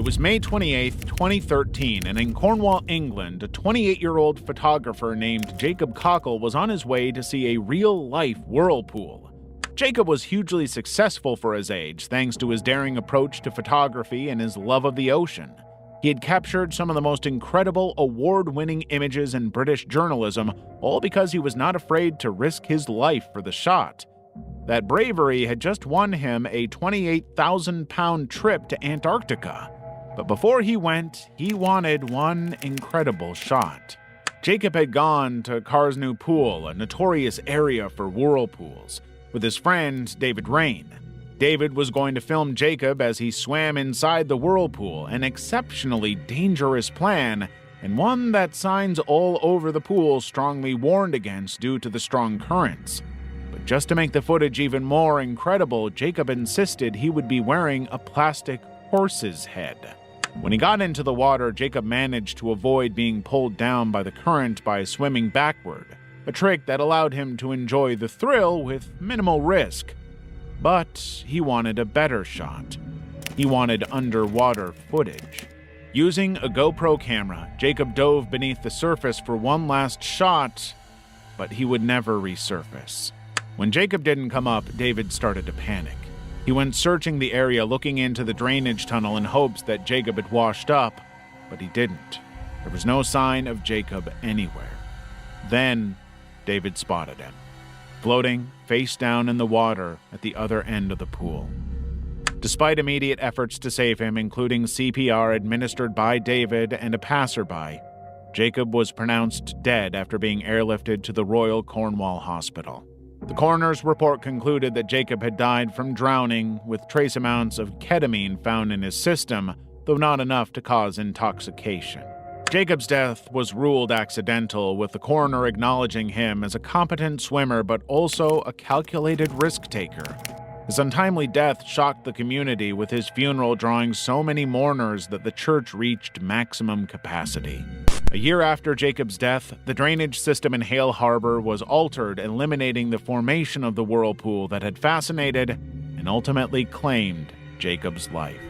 It was May 28, 2013, and in Cornwall, England, a 28-year-old photographer named Jacob Cockle was on his way to see a real-life whirlpool. Jacob was hugely successful for his age, thanks to his daring approach to photography and his love of the ocean. He had captured some of the most incredible, award-winning images in British journalism, all because he was not afraid to risk his life for the shot. That bravery had just won him a 28,000-pound trip to Antarctica. But before he went, he wanted one incredible shot. Jacob had gone to Carsnew Pool, a notorious area for whirlpools, with his friend David Rain. David was going to film Jacob as he swam inside the whirlpool, an exceptionally dangerous plan, and one that signs all over the pool strongly warned against due to the strong currents. But just to make the footage even more incredible, Jacob insisted he would be wearing a plastic horse's head. When he got into the water, Jacob managed to avoid being pulled down by the current by swimming backward, a trick that allowed him to enjoy the thrill with minimal risk. But he wanted a better shot. He wanted underwater footage. Using a GoPro camera, Jacob dove beneath the surface for one last shot, but he would never resurface. When Jacob didn't come up, David started to panic. He went searching the area, looking into the drainage tunnel in hopes that Jacob had washed up, but he didn't. There was no sign of Jacob anywhere. Then, David spotted him, floating face down in the water at the other end of the pool. Despite immediate efforts to save him, including CPR administered by David and a passerby, Jacob was pronounced dead after being airlifted to the Royal Cornwall Hospital. The coroner's report concluded that Jacob had died from drowning, with trace amounts of ketamine found in his system, though not enough to cause intoxication. Jacob's death was ruled accidental, with the coroner acknowledging him as a competent swimmer but also a calculated risk-taker. His untimely death shocked the community, with his funeral drawing so many mourners that the church reached maximum capacity. A year after Jacob's death, the drainage system in Hale Harbor was altered, eliminating the formation of the whirlpool that had fascinated and ultimately claimed Jacob's life.